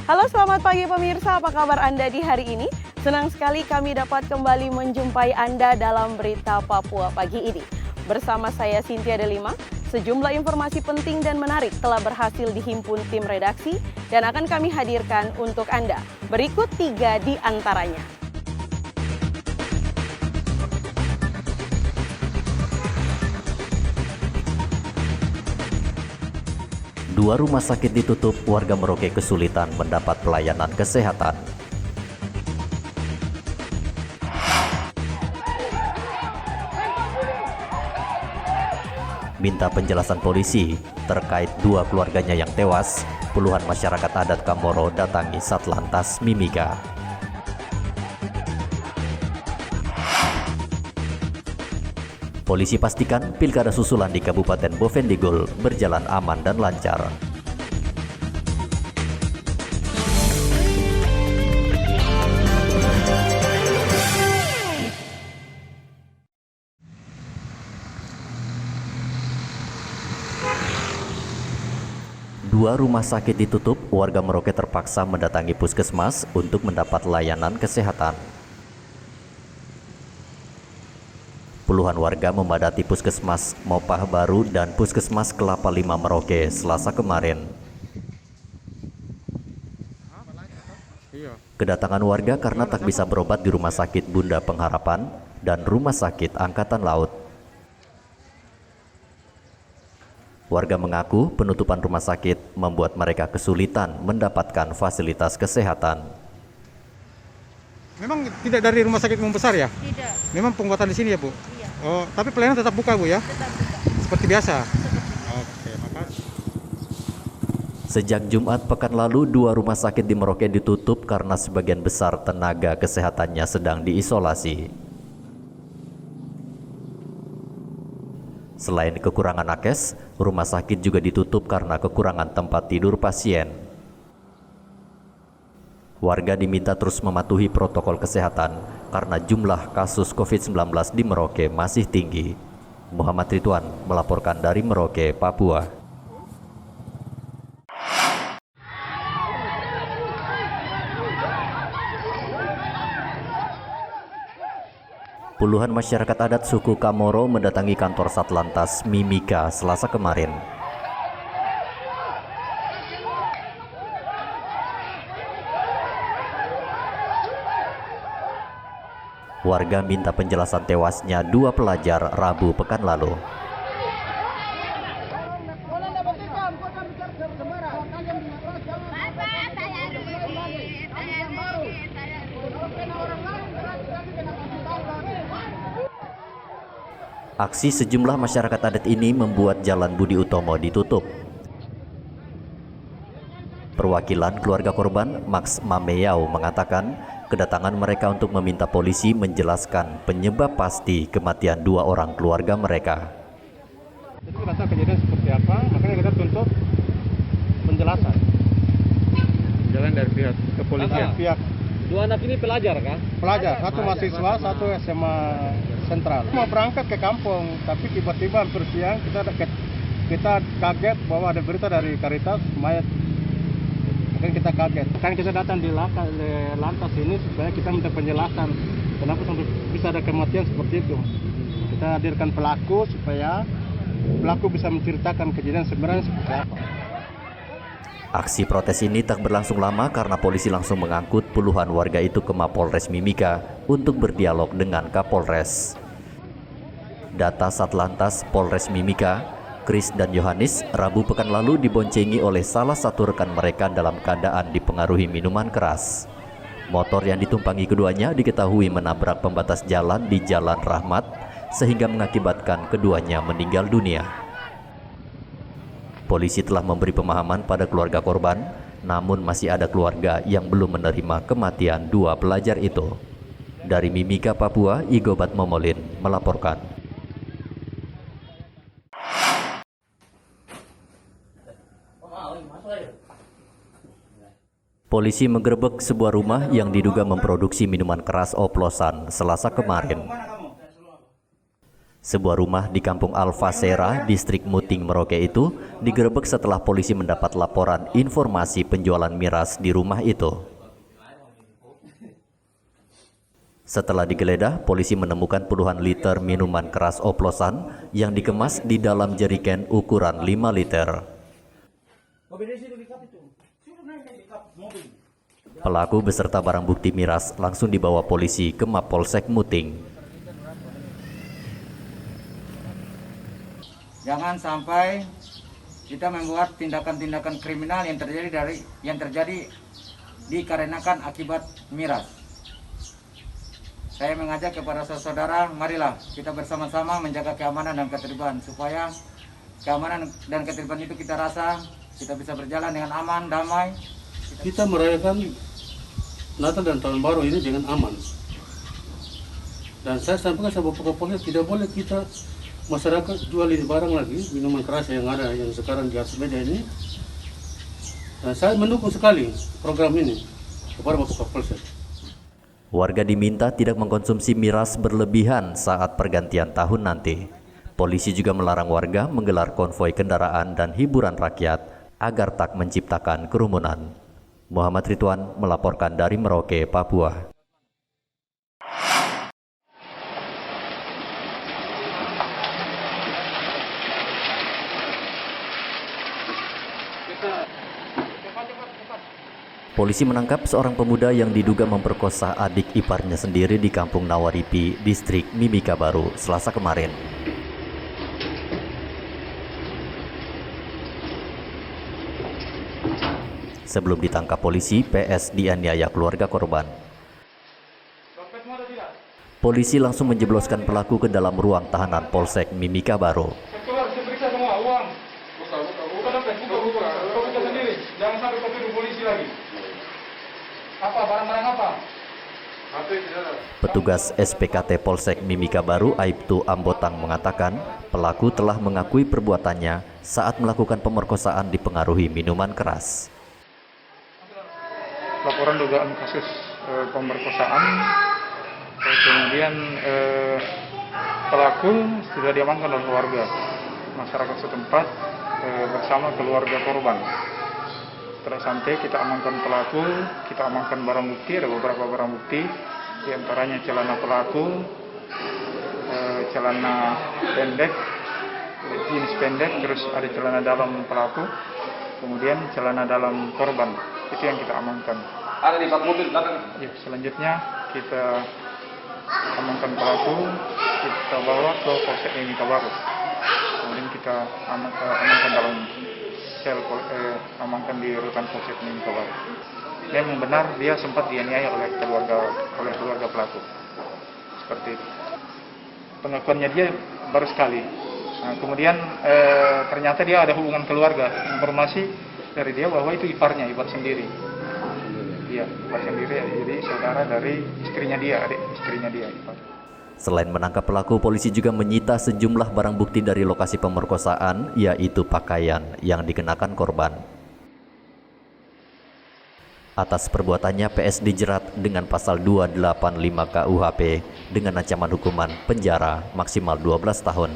Halo, selamat pagi pemirsa, apa kabar Anda di hari ini? Senang sekali kami dapat kembali menjumpai Anda dalam Berita Papua pagi ini. Bersama saya Cynthia Delima, sejumlah informasi penting dan menarik telah berhasil dihimpun tim redaksi dan akan kami hadirkan untuk Anda. Berikut 3 di antaranya. Dua rumah sakit ditutup, warga Merauke kesulitan mendapat pelayanan kesehatan. Minta penjelasan polisi terkait dua keluarganya yang tewas, puluhan masyarakat adat Kamoro datangi Satlantas Mimika. Polisi pastikan pilkada susulan di Kabupaten Bovendigul berjalan aman dan lancar. Dua rumah sakit ditutup, warga Merauke terpaksa mendatangi puskesmas untuk mendapat layanan kesehatan. Puluhan warga memadati Puskesmas Mopah Baru dan Puskesmas Kelapa Lima Merauke Selasa kemarin. Kedatangan warga karena tak bisa berobat di Rumah Sakit Bunda Pengharapan dan Rumah Sakit Angkatan Laut. Warga mengaku penutupan rumah sakit membuat mereka kesulitan mendapatkan fasilitas kesehatan. Memang tidak dari rumah sakit membesar ya? Tidak. Memang penguatan di sini ya, Bu? Iya. Oh, tapi pelayanan tetap buka, Bu ya? Tetap buka. Seperti biasa? Seperti. Oke, makasih. Sejak Jumat pekan lalu, dua rumah sakit di Merauke ditutup karena sebagian besar tenaga kesehatannya sedang diisolasi. Selain kekurangan nakes, rumah sakit juga ditutup karena kekurangan tempat tidur pasien. Warga diminta terus mematuhi protokol kesehatan karena jumlah kasus COVID-19 di Merauke masih tinggi. Muhammad Ridwan melaporkan dari Merauke, Papua. Puluhan masyarakat adat suku Kamoro mendatangi kantor Satlantas Mimika Selasa kemarin. Warga minta penjelasan tewasnya dua pelajar Rabu pekan lalu. Aksi sejumlah masyarakat adat ini membuat Jalan Budi Utomo ditutup. Perwakilan keluarga korban, Max Mameyau, mengatakan kedatangan mereka untuk meminta polisi menjelaskan penyebab pasti kematian dua orang keluarga mereka. Jadi kita tahu kejadian seperti apa, makanya kita tuntut penjelasan. Jalan dari pihak kepolisian. Pihak Dua anak ini pelajar kah? pelajar, satu mahasiswa, satu SMA Sentral. Mau berangkat ke kampung, tapi tiba-tiba hampir siang kita kaget bahwa ada berita dari Karitas mayat. Mungkin kita kaget. Kan kita datang di lantas ini supaya kita minta penjelasan kenapa sampai bisa ada kematian seperti itu. Kita hadirkan pelaku supaya pelaku bisa menceritakan kejadian sebenarnya seperti apa. Aksi protes ini tak berlangsung lama karena polisi langsung mengangkut puluhan warga itu ke Mapolres Mimika untuk berdialog dengan Kapolres. Data Satlantas Polres Mimika, Chris dan Yohanes, Rabu pekan lalu diboncengi oleh salah satu rekan mereka dalam keadaan dipengaruhi minuman keras. Motor yang ditumpangi keduanya diketahui menabrak pembatas jalan di Jalan Rahmat sehingga mengakibatkan keduanya meninggal dunia. Polisi telah memberi pemahaman pada keluarga korban, namun masih ada keluarga yang belum menerima kematian dua pelajar itu. Dari Mimika, Papua, Igobat Momolin melaporkan. Polisi menggerebek sebuah rumah yang diduga memproduksi minuman keras oplosan Selasa kemarin. Sebuah rumah di Kampung Alfasera, Distrik Muting, Merauke itu digerebek setelah polisi mendapat laporan informasi penjualan miras di rumah itu. Setelah digeledah, polisi menemukan puluhan liter minuman keras oplosan yang dikemas di dalam jerigen ukuran 5 liter. Pelaku beserta barang bukti miras langsung dibawa polisi ke Mapolsek Muting. Jangan sampai kita membuat tindakan-tindakan kriminal yang terjadi dikarenakan akibat miras. Saya mengajak kepada saudara, marilah kita bersama-sama menjaga keamanan dan ketertiban supaya keamanan dan ketertiban itu kita rasa kita bisa berjalan dengan aman, damai. Kita merayakan Natal dan Tahun Baru ini dengan aman. Dan saya sampaikan sama Bapak Kapolres, tidak boleh kita masyarakat jual ini barang lagi, minuman keras yang ada yang sekarang di atas meja ini. Dan saya mendukung sekali program ini kepada Bapak Kapolres. Warga diminta tidak mengkonsumsi miras berlebihan saat pergantian tahun nanti. Polisi juga melarang warga menggelar konvoi kendaraan dan hiburan rakyat agar tak menciptakan kerumunan. Muhammad Ridwan melaporkan dari Merauke, Papua. Polisi menangkap seorang pemuda yang diduga memperkosa adik iparnya sendiri di Kampung Nawaripi, Distrik Mimika Baru, Selasa kemarin. Sebelum ditangkap polisi, PS dianiaya keluarga korban. Polisi langsung menjebloskan pelaku ke dalam ruang tahanan Polsek Mimika Baru. Periksa semua uang. Buka sendiri. Jangan sampai kau tuduh polisi lagi. Apa barang-barang apa? Petugas SPKT Polsek Mimika Baru Aibtu Ambotang mengatakan pelaku telah mengakui perbuatannya saat melakukan pemerkosaan dipengaruhi minuman keras. Laporan dugaan kasus pemerkosaan, kemudian pelaku sudah diamankan oleh warga masyarakat setempat bersama keluarga korban. Setelah sampai kita amankan pelaku, kita amankan barang bukti, ada beberapa barang bukti, diantaranya celana pelaku, celana pendek, jeans pendek, terus ada celana dalam pelaku, kemudian celana dalam korban. Itu yang kita amankan. Ada di bak mobil belakang. Ya, selanjutnya kita amankan pelaku, kita bawa ke Polsek Mimika Baru. Kemudian kita amankan dalam sel, amankan di rutan Polsek Mimika Baru. Memang benar dia sempat dianiaya oleh keluarga pelaku. Seperti itu. Pengakuannya dia baru sekali. Nah, kemudian ternyata dia ada hubungan keluarga. Informasi dari dia bahwa itu ipar sendiri. Iya, ipar sendiri, jadi saudara dari istrinya dia, adik istrinya dia, ipar. Selain menangkap pelaku, polisi juga menyita sejumlah barang bukti dari lokasi pemerkosaan, yaitu pakaian yang dikenakan korban. Atas perbuatannya, PS dijerat dengan pasal 285 KUHP dengan ancaman hukuman penjara maksimal 12 tahun.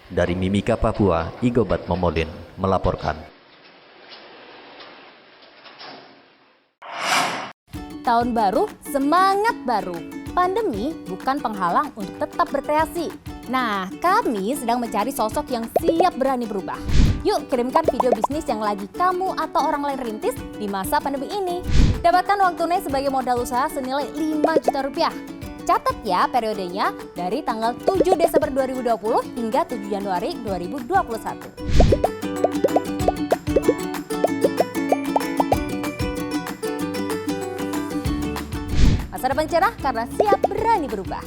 Dari Mimika, Papua, Igobat Momodin melaporkan. Tahun baru, semangat baru. Pandemi bukan penghalang untuk tetap berkreasi. Nah, kami sedang mencari sosok yang siap berani berubah. Yuk kirimkan video bisnis yang lagi kamu atau orang lain rintis di masa pandemi ini. Dapatkan uang tunai sebagai modal usaha senilai 5 juta rupiah. Catat ya periodenya dari tanggal 7 Desember 2020 hingga 7 Januari 2021. Masa depan cerah karena siap berani berubah.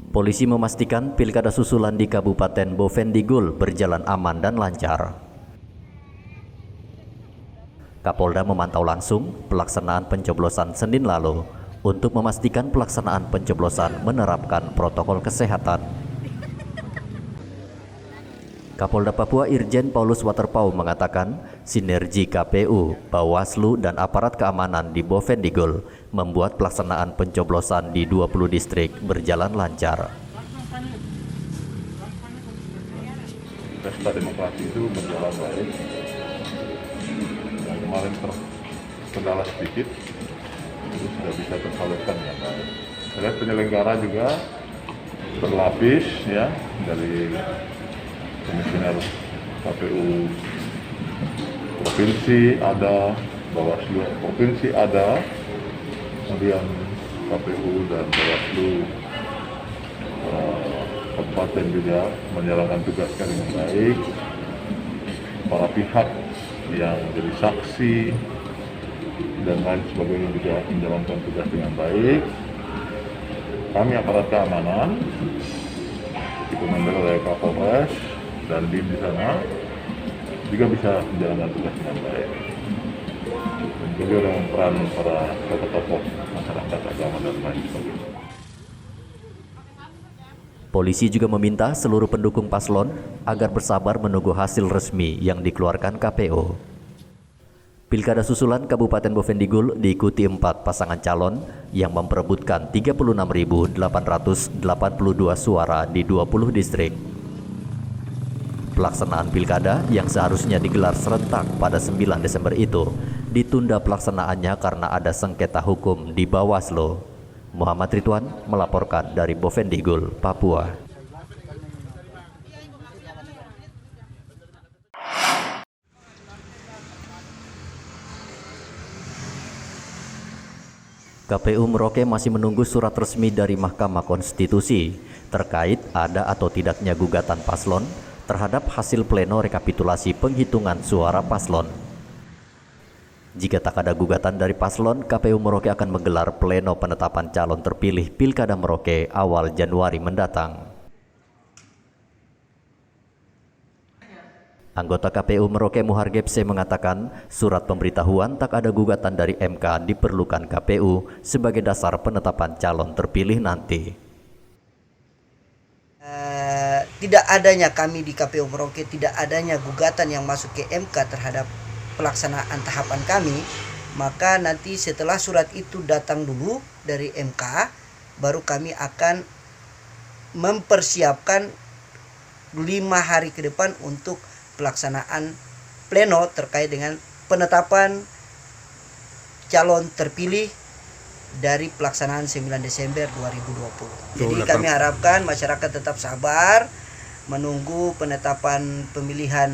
Polisi memastikan pilkada susulan di Kabupaten Bovendigul berjalan aman dan lancar. Kapolda memantau langsung pelaksanaan pencoblosan Senin lalu untuk memastikan pelaksanaan pencoblosan menerapkan protokol kesehatan. Kapolda Papua Irjen Paulus Waterpau mengatakan sinergi KPU, Bawaslu, dan aparat keamanan di Bovendigul membuat pelaksanaan pencoblosan di 20 distrik berjalan lancar. Pesta demokrasi itu berjalan baik. Yang kemarin terkendala sedikit, itu sudah bisa tersalurkan dengan baik. Saya lihat penyelenggara juga berlapis ya, dari komisioner KPU provinsi ada, Bawaslu provinsi ada, kemudian KPU dan Bawaslu kabupaten juga menjalankan tugasnya dengan baik. Para pihak yang jadi saksi dan lain sebagainya juga menjalankan tugas dengan baik. Kami aparat keamanan dikomandoi oleh Kapolres dan DIM di sana juga bisa menjalankan tugas dengan baik. Dan juga dengan peran para tokoh-tokoh masyarakat, agama dan lain sebagainya. Polisi juga meminta seluruh pendukung paslon agar bersabar menunggu hasil resmi yang dikeluarkan KPU. Pilkada susulan Kabupaten Bovendigul diikuti 4 pasangan calon yang memperebutkan 36.882 suara di 20 distrik. Pelaksanaan pilkada yang seharusnya digelar serentak pada 9 Desember itu ditunda pelaksanaannya karena ada sengketa hukum di Bawaslu. Muhammad Ridwan melaporkan dari Bovendigul, Papua. KPU Merauke masih menunggu surat resmi dari Mahkamah Konstitusi terkait ada atau tidaknya gugatan paslon terhadap hasil pleno rekapitulasi penghitungan suara paslon. Jika tak ada gugatan dari paslon, KPU Merauke akan menggelar pleno penetapan calon terpilih Pilkada Merauke awal Januari mendatang. Anggota KPU Merauke Muhargebse mengatakan surat pemberitahuan tak ada gugatan dari MK diperlukan KPU sebagai dasar penetapan calon terpilih nanti. Tidak adanya kami di KPU Merauke, tidak adanya gugatan yang masuk ke MK terhadap pelaksanaan tahapan kami, maka nanti setelah surat itu datang dulu dari MK, baru kami akan mempersiapkan 5 hari ke depan untuk pelaksanaan pleno terkait dengan penetapan calon terpilih dari pelaksanaan 9 Desember 2020. Jadi kami harapkan masyarakat tetap sabar menunggu penetapan pemilihan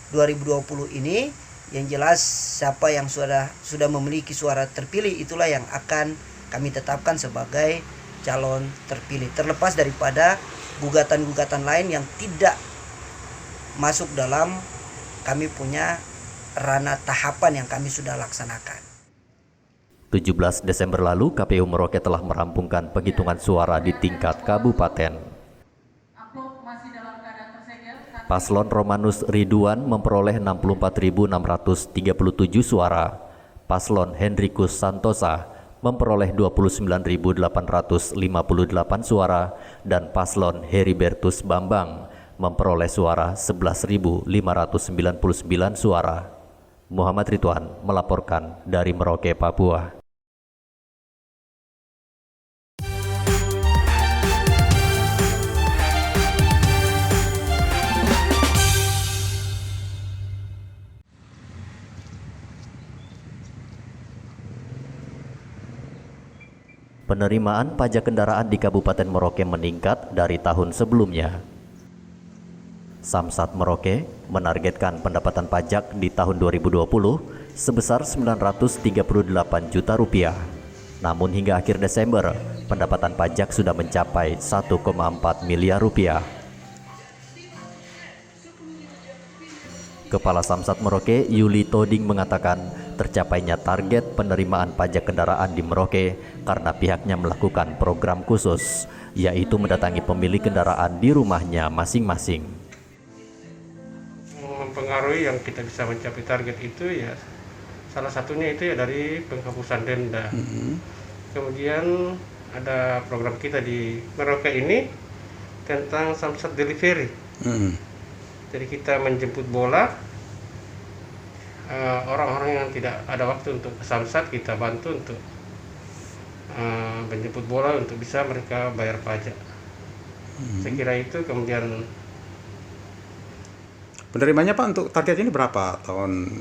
2020 ini. Yang jelas siapa yang sudah memiliki suara terpilih itulah yang akan kami tetapkan sebagai calon terpilih, terlepas daripada gugatan-gugatan lain yang tidak masuk dalam kami punya ranah tahapan yang kami sudah laksanakan. 17 Desember lalu, KPU Merauke telah merampungkan penghitungan suara di tingkat kabupaten. Paslon Romanus Ridwan memperoleh 64.637 suara. Paslon Hendrikus Santosa memperoleh 29.858 suara dan paslon Heribertus Bambang memperoleh suara 11.599 suara. Muhammad Ridwan melaporkan dari Merauke, Papua. Penerimaan pajak kendaraan di Kabupaten Merauke meningkat dari tahun sebelumnya. Samsat Merauke menargetkan pendapatan pajak di tahun 2020 sebesar 938 juta rupiah. Namun hingga akhir Desember, pendapatan pajak sudah mencapai 1,4 miliar rupiah. Kepala Samsat Merauke, Yuli Toding mengatakan tercapainya target penerimaan pajak kendaraan di Merauke karena pihaknya melakukan program khusus, yaitu mendatangi pemilik kendaraan di rumahnya masing-masing. Mempengaruhi yang kita bisa mencapai target itu ya salah satunya itu ya dari penghapusan denda. Kemudian ada program kita di Merauke ini tentang Samsat Delivery. Jadi kita menjemput bola, orang-orang yang tidak ada waktu untuk ke Samsat kita bantu untuk menjemput bola untuk bisa mereka bayar pajak. Saya kira itu. Kemudian penerimanya Pak untuk target ini berapa tahun?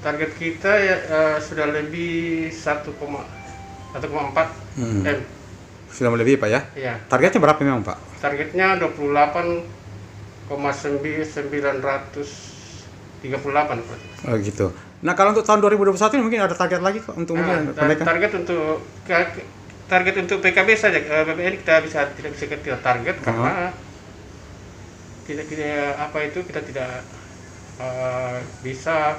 target kita ya sudah lebih 1,4 M. Sudah melebihi Pak ya? Iya. Targetnya berapa memang Pak? Targetnya 28,938. Oh gitu. Nah kalau untuk tahun 2021 ini mungkin ada target lagi Pak untuk target untuk PKB saja. BPN kita tidak bisa kita target karena kita tidak bisa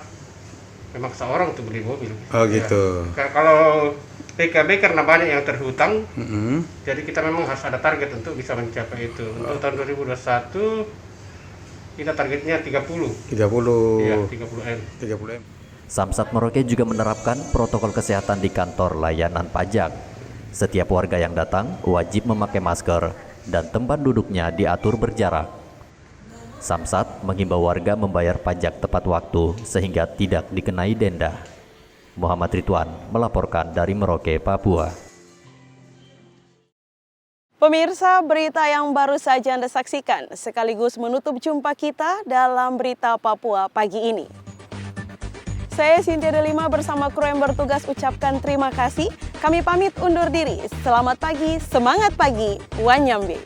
memaksa orang untuk beli mobil. Oh gitu. Ya. Kalau PKB karena banyak yang terhutang, jadi kita memang harus ada target untuk bisa mencapai itu. Untuk tahun 2021 kita targetnya 30. 30. Iya, 30 M. 30 M. Samsat Merauke juga menerapkan protokol kesehatan di kantor layanan pajak. Setiap warga yang datang wajib memakai masker dan tempat duduknya diatur berjarak. Samsat menghimbau warga membayar pajak tepat waktu sehingga tidak dikenai denda. Muhammad Ridwan melaporkan dari Merauke, Papua. Pemirsa, berita yang baru saja Anda saksikan sekaligus menutup jumpa kita dalam Berita Papua pagi ini. Saya Cynthia Delima bersama kru yang bertugas ucapkan terima kasih. Kami pamit undur diri. Selamat pagi, semangat pagi, Wanyambe.